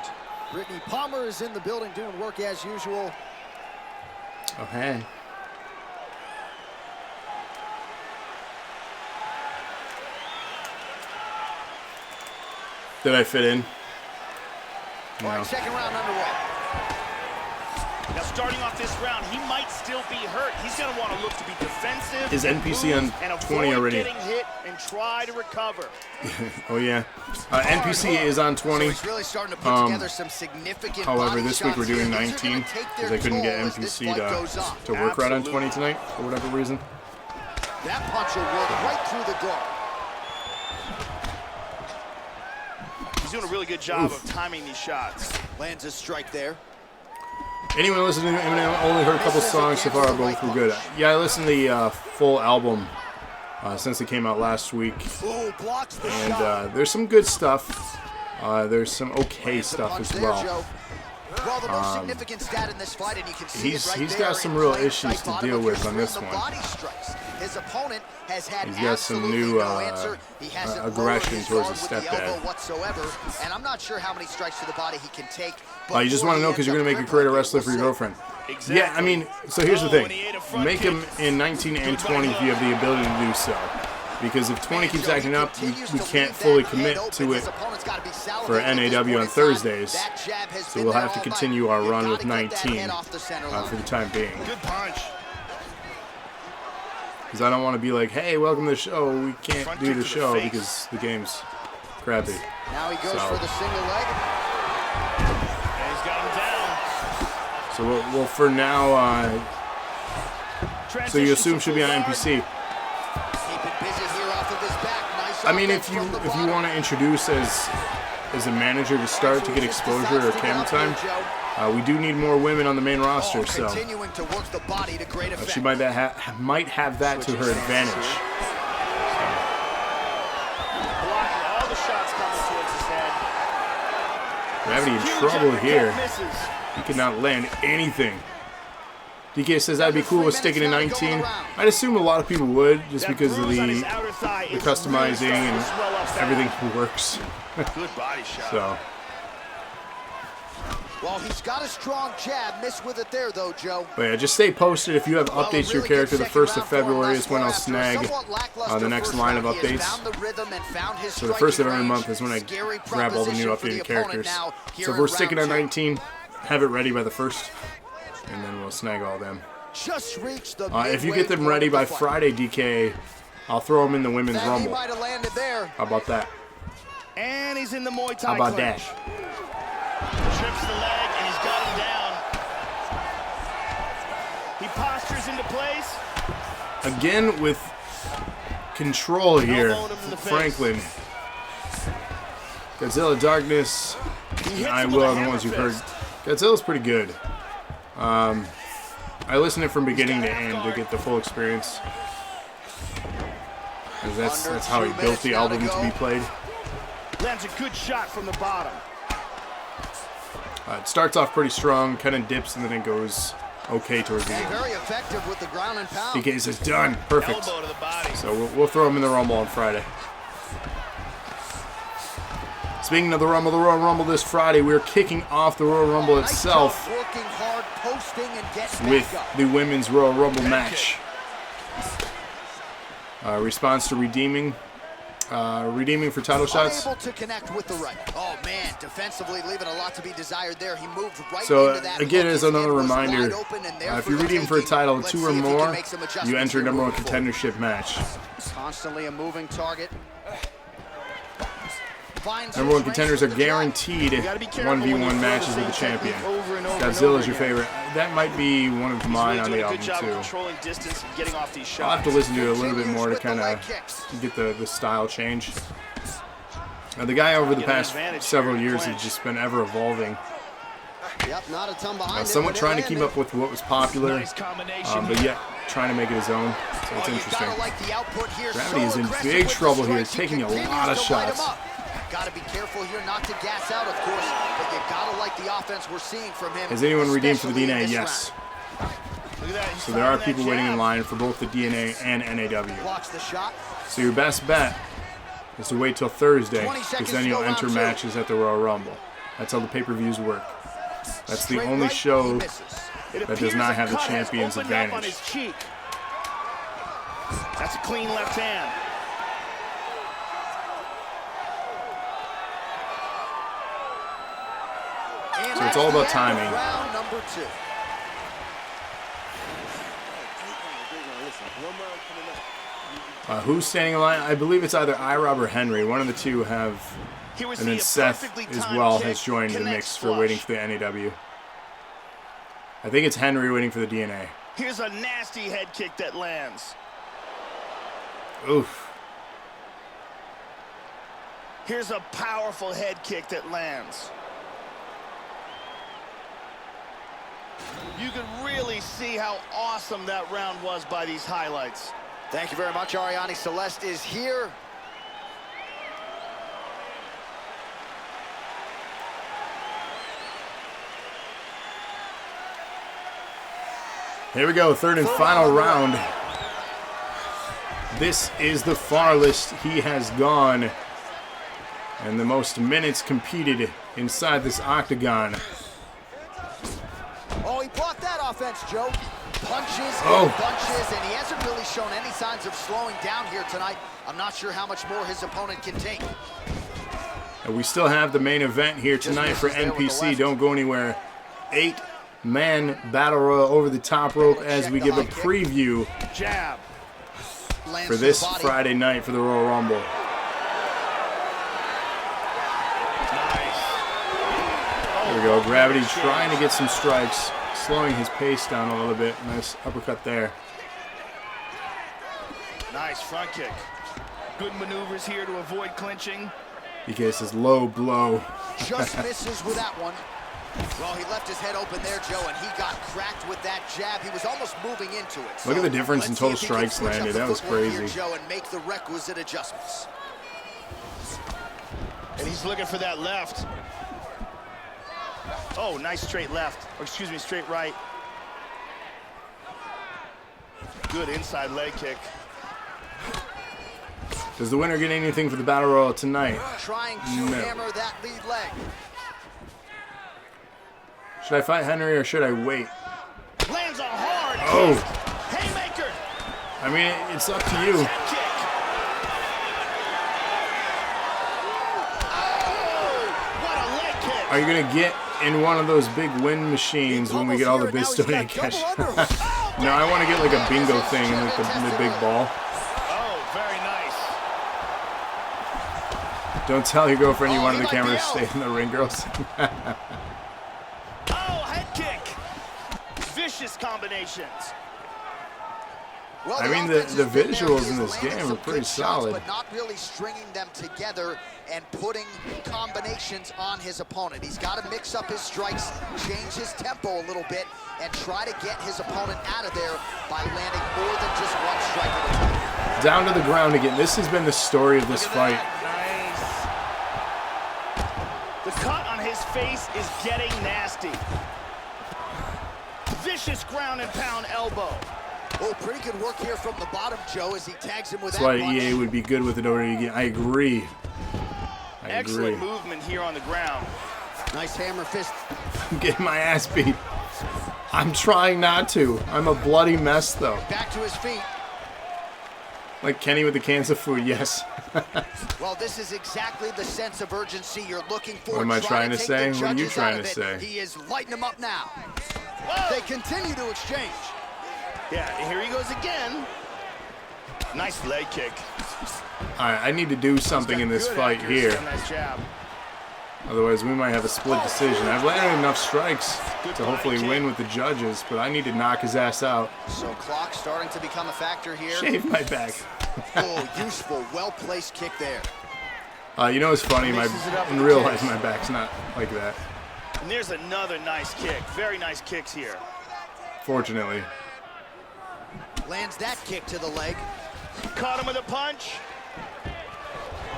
Brittany Palmer is in the building doing work as usual. Oh, hey. Did I fit in? All right, No. second round underway. Now starting off this round, he might still be hurt. He's going to want to look to be defensive. Is NPC on move, and 20 avoid already? getting hit and try to recover. Oh, yeah. NPC is on 20. So he's really starting to put together some significant However, body this week we're shots doing here. These are 19 gonna take because their I couldn't get toll as this NPC fight goes on. to work right on 20 Absolutely. tonight for whatever reason. That punch will work right through the guard. He's doing a really good job of timing these shots. Lands a strike there. Anyone listening to Eminem only heard a couple songs so far, both were good. Yeah, I listened to the full album since it came out last week, Ooh, blocks the and shot. there's some good stuff. There's some okay Lands the stuff punch as there, well. Joe. Well, the most significant stat in this fight, and you can see He's- it right he's there got some in real plain issues sight, to bottom deal of with your on this screen, one. the body strikes. His opponent has had He's got some absolutely new, no answer. He hasn't lowered aggression his towards guard his with the elbow stepdad. whatsoever, and I'm not sure how many strikes to the body he can take. You just want to know because you're going to make a career wrestler for your girlfriend. Exactly. Yeah, I mean, so here's the Oh, thing. and he ate a front Make him kick. in 19 and 20 if you have the ability to do so. Because if 20 keeps acting up, we can't fully commit to it for NAW on Thursdays. So we'll have to continue our run with 19 for the time being. Good punch. Because I don't want to be like, hey, welcome to the show. We can't Front do kick the to the show face. because the game's crappy. Now he goes So- for the single leg. And he's got him down. So we'll for now, so you assume should be on NPC. Keep it busy here off of his back. Nice I mean, offense if you from the bottom. want to introduce as a manager to start to get exposure or camera time, we do need more women on the main roster. So Continuing to work the body to great effect. she might have that to her advantage. Block it. Gravity in Huge trouble uppercut here. misses. He cannot land anything. DK says I'd be cool with sticking to 19. I'd assume a lot of people would, just That because of bruise on the his outer thigh is customizing really starting and to swell up bad. everything works. Good body shot. So Well, he's got a strong jab. Missed with it there, though, Joe. but yeah, just stay posted if you have Well, a updates to your really character. good The second 1st of round for him February thus is when far I'll after a snag somewhat lackluster the next first line of round. He has updates. found the rhythm and found his So the striking 1st of every range. month is when I Scary grab all the new proposition for the updated opponent characters. now here So if in we're sticking round at two. 19, have it ready by the 1st, and then we'll snag all of them. Just reached the If you midway get them point ready of the by fight. Friday, DK, I'll throw them in the Women's That he Rumble. might have landed there. How about that? And he's in the Muay Thai How about clinch. that? Trips the leg and he's got him down. He postures into place. Again with control here, Elbowed him in the face. Franklin. Godzilla Darkness, He hits I him Will with a are the hammer ones you've heard. fist. Godzilla's pretty good. I listened to it from beginning to end to get the full experience. 'Cause that's how he built the album to be played. Lands a good shot from the bottom. It starts off pretty strong, kind of dips, and then it goes okay towards the And end. very effective with the ground and pound. DK says done, perfect. Elbow to the body. So we'll throw him in the Rumble on Friday. Speaking of the Royal Rumble this Friday, we're kicking off the Royal Rumble Nice itself job working hard, posting, and getting with back up. the Women's Royal Rumble match. Response to redeeming for title shots. Unable to connect with the right. Oh man, defensively leaving a lot to be desired there. He moved right So into that. again, hook. as His another head was reminder, wide open and there if for you're the redeeming for a taking. title, Let's 2 see or if he can more, make some you adjustments enter here number 1 moving forward. contendership match. Constantly a moving target. Finds Number 1 his range contenders are with the jab. guaranteed You gotta be careful when you 1v1 throw matches the with the same champion. technique over and over and Godzilla's over your again. favorite. That might be one of He's mine really on doing the a good album job of too. controlling distance and getting off these shots. I'll have to listen to it a little bit more to Continues with the kind leg of kicks. get the style change. The guy over the Get an past advantage several here, years clinch. has just been ever evolving. Yep, not a ton behind it, Somewhat but it trying to keep landed. up with what was popular, Nice combination. but yet trying to make it his own. So it's Oh, you interesting. gotta like the output here. Gravity So is in aggressive big with the trouble here, strikes. He taking a continues lot of to light him shots. up. Gotta be careful here not to gas out, of course, but you gotta like the offense we're seeing from him. Has anyone redeemed for the especially in DNA? this Yes. round. Look at that. He's So there are firing that people waiting in jab. line for both the DNA and NAW. Blocks the shot. So your best bet is to wait till Thursday, 20 because seconds then to you'll go, enter round two. matches at the Royal Rumble. That's how the pay-per-views work. That's the Straight only right, he show misses. It that does appears not a have the cut has champion's opened up on advantage. his cheek. That's a clean left hand. And So it's that's all the about end of timing. Round number 2. Who's standing in line? I believe it's either iRob or Henry. One of the two have. Here we And see then a Seth perfectly as timed well kick, has joined the connects mix for flush. waiting for the NAW. I think it's Henry waiting for the DNA. Here's a nasty head kick that lands. Oof. Here's a powerful head kick that lands. You can really see how awesome that round was by these highlights. Thank you very much. Ariane Celeste is here. Here we go, third and final round. This is the farthest he has gone, and the most minutes competed inside this octagon. Oh, he blocked that offense, Joe. Punches Oh. and bunches, and he hasn't really shown any signs of slowing down here tonight. I'm not sure how much more his opponent can take. And we still have the main event here tonight for misses there with the NPC. left. Don't go anywhere. 8-man battle royal over the top rope as we give a preview Jab. Lands for to this the body. Friday night for the Royal Rumble. There we go. Gravity trying to get some strikes, slowing his pace down a little bit. Nice uppercut there. Nice front kick. Good maneuvers here to avoid clinching. DK says low blow. Just misses with that one. Well, he left his head open there, Joe, and he got cracked with that jab. He was almost moving into it. Look at the difference in let's total see if he can strikes switch up landed. the That was footwork here, crazy. Joe, and make the requisite adjustments. And he's looking for that left. Oh, nice straight left. Or excuse me, straight right. Good inside leg kick. Does the winner get anything for the Battle Royal tonight? Trying to No. hammer that lead leg. Should I fight Henry or should I wait? Lands a hard Oh. kick. Haymaker. I mean, it's up to you. Head kick. Oh, what a leg kick. Are you going to get in one of those big wind machines when we get all the Bistonian cash? No, I want to get like a bingo thing and like the big ball. Oh, very nice. Don't tell your girlfriend you Oh, wanted he the might camera be to stay out. in the ring, girls. Oh, head kick. Vicious combinations. Well, I mean, offense the has been there. visuals He in has this landed game are some pretty good shots, solid. but not really stringing them together and putting combinations on his opponent. He's got to mix up his strikes, change his tempo a little bit, and try to get his opponent out of there by landing more than just one strike at a time. Down to the ground again. This has been the story of this Look at fight. that. Nice. The cut on his face is getting nasty. Vicious ground and pound elbow. Oh, pretty good work here from the bottom, Joe, as he tags him with That's that why punch. EA would be good with it WWE. I agree. I Excellent agree. movement here on the ground. Nice hammer fist. I'm getting my ass beat. I'm trying not to. I'm a bloody mess, though. Back to his feet. Like Kenny with the cans of food, yes. Well, this is exactly the sense of urgency you're looking for. What am I trying to take say? the What are you judges trying out of to it. say? He is lighting them up now. They continue to exchange. Yeah, here he goes again. Nice leg kick. All right, I need to do something in this Good fight accuracy here. on that jab. Otherwise, we might have a split decision. I've landed enough strikes to hopefully win with the judges, but I need to knock his ass out. So clock starting to become a factor here. Shave my back. Oh, useful, well-placed kick there. You know what's funny? Mixes it up In with real the life, kicks. my back's not like that. And there's another nice kick. Very nice kicks here. Fortunately. Lands that kick to the leg. Caught him with a punch.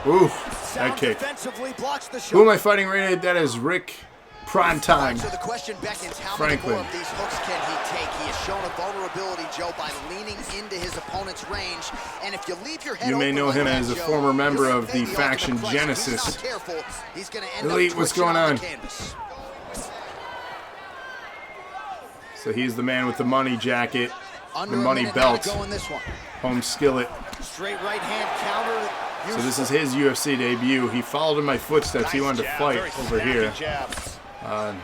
Oof, Sound that kick. defensively blocks the shot. Who am I fighting right now? That is Rick Primetime. So the question beckons, how Franklin. many more of these hooks can he take? He has shown a vulnerability, Joe, by leaning into his opponent's range. And if you leave your head You may open know like him that, as a Joe, former member you'll of pay the ultimate faction price. Genesis. If he's not careful, he's going to end Elite, up what's twitching going on on? the canvas. So he's the man with the money jacket, Under the a money minute now to belt, go in this one. home skillet. Straight right hand counter. So this is his UFC debut. He followed in my footsteps. He Nice wanted to jab, fight very over snappy here, jab.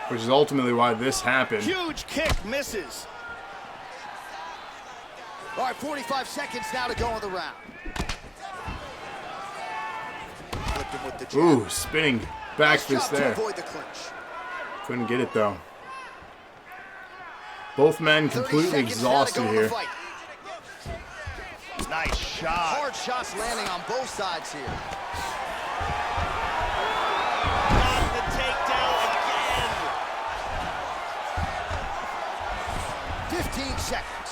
which is ultimately why this happened. Huge kick misses. All right, 45 seconds now to go in the round. Flipped him with the jab. Ooh, spinning back Nice fist job to there. avoid the clinch. Couldn't get it though. Both men 30 completely seconds now to exhausted go in the here. fight. Nice shot. Hard shots landing on both sides here. Got the takedown again. 15 seconds.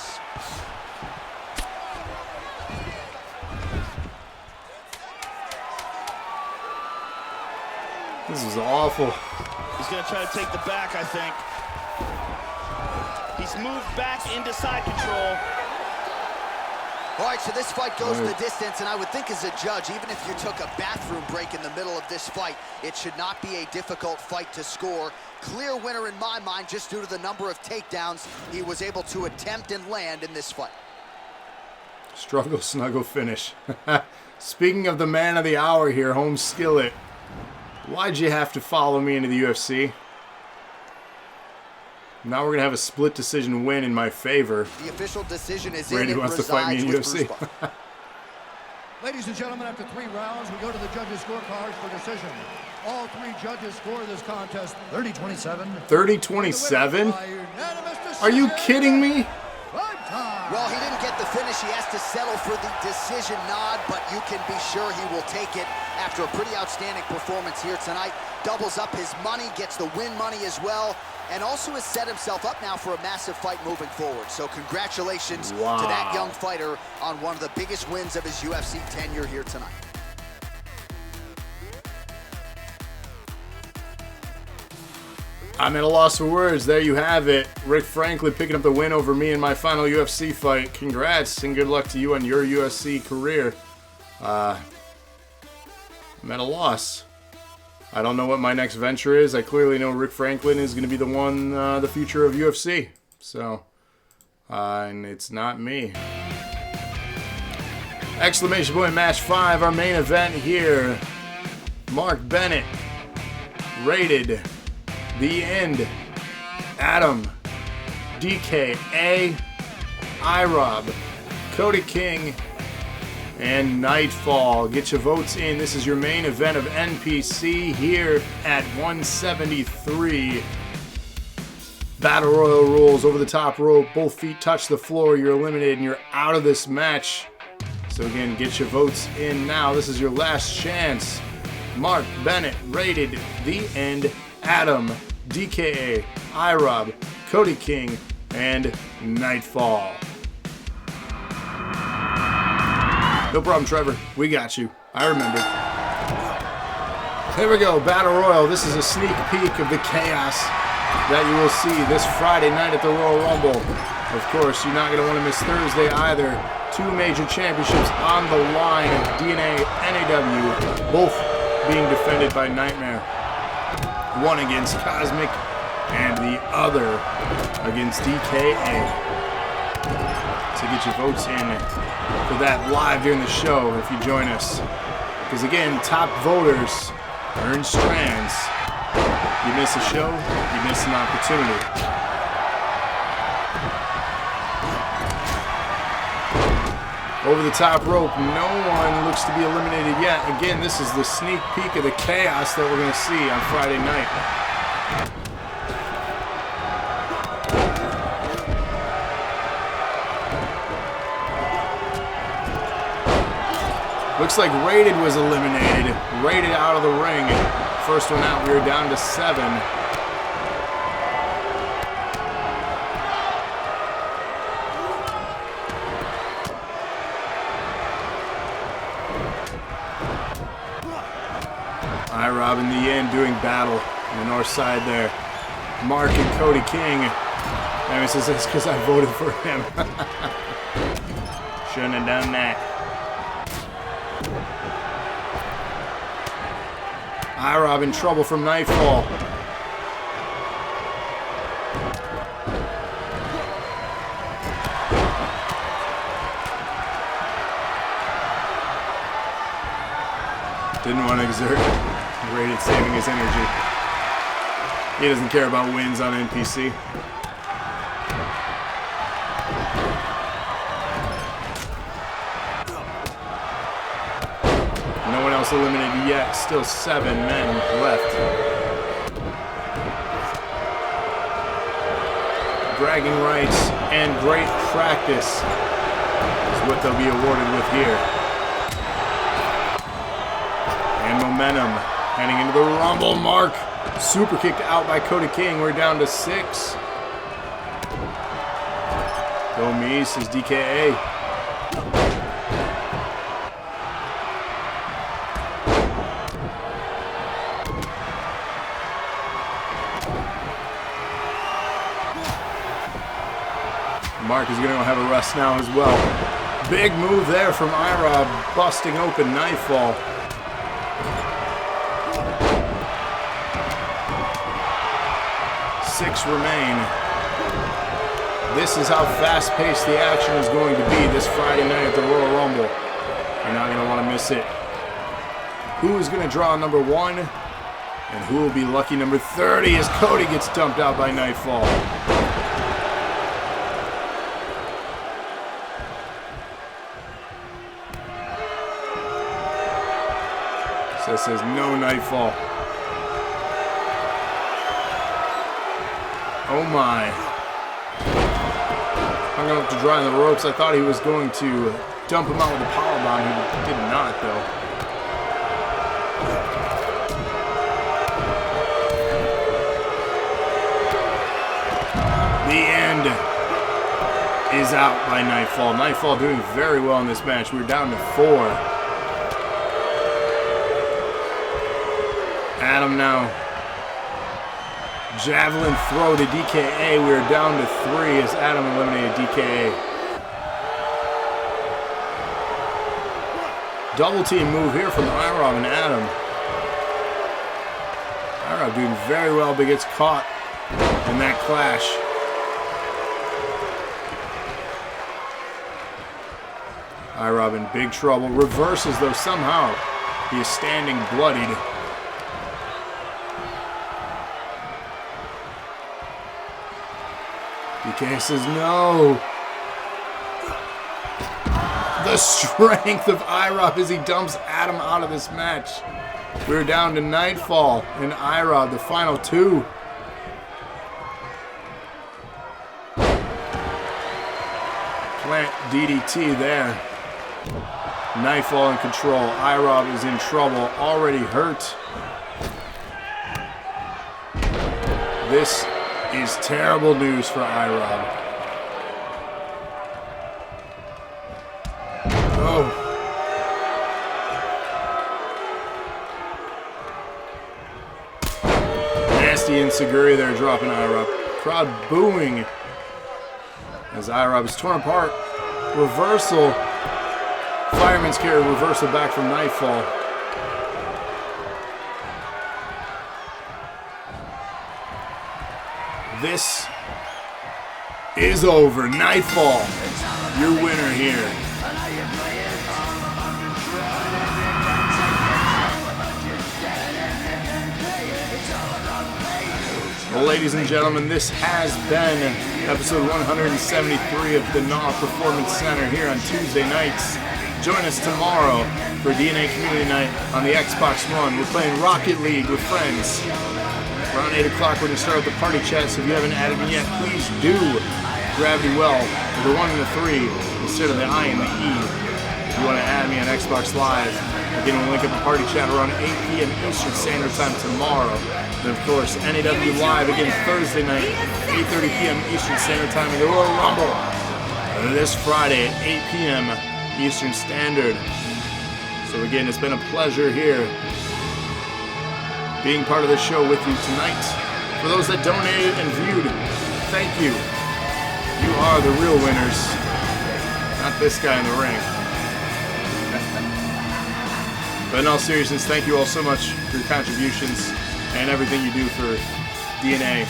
This is awful. He's going to try to take the back, I think. He's moved back into side control. All right, so this fight goes the distance, and I would think as a judge, even if you took a bathroom break in the middle of this fight, it should not be a difficult fight to score. Clear winner in my mind, just due to the number of takedowns he was able to attempt and land in this fight. Struggle, snuggle, finish. Speaking of the man of the hour here, home skillet. Why'd you have to follow me into the UFC? Now we're going to have a split decision win in my favor. The official decision is Brady in. It wants to fight me in resides with UFC. Bruce Buffer. Ladies and gentlemen, after 3 rounds, we go to the judges' scorecards for decision. All 3 judges score this contest 30-27. 30-27? By unanimous decision. Are you kidding me? Primetime. Well, he didn't get the finish. He has to settle for the decision nod, but you can be sure he will take it after a pretty outstanding performance here tonight. Doubles up his money, gets the win money as well, and also has set himself up now for a massive fight moving forward. So congratulations to that young fighter on one of the biggest wins of his UFC tenure here tonight. I'm at a loss for words. There you have it. Rick Franklin picking up the win over me in my final UFC fight. Congrats and good luck to you on your UFC career. I'm at a loss. I don't know what my next venture is. I clearly know Rick Franklin is going to be the one, the future of UFC. So, and it's not me. Exclamation point match 5, our main event here. Mark Bennett, rated The End, Adam, DKA, IROB, Cody King, and Nightfall. Get your votes in. This is your main event of NPC here at 173. Battle Royal rules. Over the top rope, both feet touch the floor. You're eliminated and you're out of this match. So again, get your votes in now. This is your last chance. Mark Bennett, rated The End, Adam, DKA, IROB, Cody King, and Nightfall. No problem, Trevor. We got you. I remember. Here we go, Battle Royal. This is a sneak peek of the chaos that you will see this Friday night at the Royal Rumble. Of course, you're not going to want to miss Thursday either. 2 major championships on the line. DNA, NAW, both being defended by Nightmare. One against Cosmic and the other against DKA. So get your votes in for that live during the show if you join us. Because again, top voters earn strands. You miss a show, you miss an opportunity. Over the top rope, no one looks to be eliminated yet. Again, this is the sneak peek of the chaos that we're going to see on Friday night. Looks like Rated was eliminated. Rated out of the ring. First one out, we were down to 7. IROB in the end doing battle on the north side there. Mark and Cody King. I mean, this is because I voted for him. Shouldn't have done that. IROB in trouble from Nightfall. Didn't want to exert. Rated saving his energy. He doesn't care about wins on NPC. No one else eliminated yet. Still 7 men left. Bragging rights and great practice is what they'll be awarded with here. And momentum heading into the Rumble. Mark super kicked out by Cody King. We're down to 6. Go me, says DKA. Mark is going to have a rest now as well. Big move there from IROB, busting open Nightfall. Six remain. This is how fast-paced the action is going to be this Friday night at the Royal Rumble. You're not going to want to miss it. Who is going to draw number 1? And who will be lucky number 30 as Cody gets dumped out by Nightfall. So it says no Nightfall. Oh my. Hung up to dry on the ropes. I thought he was going to dump him out with a powerbomb. He did not, though. The end is out by Nightfall. Nightfall doing very well in this match. We're down to 4. Adam now Javelin throw to DKA. We're down to 3 as Adam eliminated DKA. Double team move here from IROB and Adam. IROB doing very well, but gets caught in that clash. IROB in big trouble. Reverses though somehow. He is standing bloodied. DK says no. The strength of IROB as he dumps Adam out of this match. We're down to Nightfall and IROB, the final 2. Plant DDT there. Nightfall in control. IROB is in trouble, already hurt. This is terrible news for IROB. Oh. Nasty and Seguri there dropping IROB. Crowd booing as IROB is torn apart. Reversal. Fireman's carry reversal back from Nightfall. This is over. Nightfall, your winner here. Well, ladies and gentlemen, this has been episode 173 of the NAW Performance Center here on Tuesday nights. Join us tomorrow for DNA Community Night on the Xbox One. We're playing Rocket League with friends. Around 8 o'clock, we're going to start up the party chat, so if you haven't added me yet, please do. Gravity Well, with the 1 and the 3, instead of the I and the E. If you want to add me on Xbox Live, again, we'll link up the party chat around 8 p.m. Eastern Standard Time tomorrow. And of course, NAW Live again Thursday night, 8:30 p.m. Eastern Standard Time in the Royal Rumble. This Friday at 8 p.m. Eastern Standard. So again, it's been a pleasure here being part of the show with you tonight. For those that donated and viewed, thank you. You are the real winners, not this guy in the ring. But in all seriousness, thank you all so much for your contributions and everything you do for DNA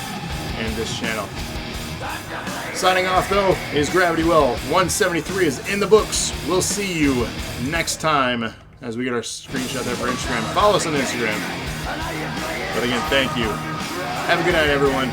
and this channel. Signing off, though, is Gravity Well. 173 is in the books. We'll see you next time as we get our screenshot there for Instagram. Follow us on Instagram. But again, thank you. Have a good night, everyone.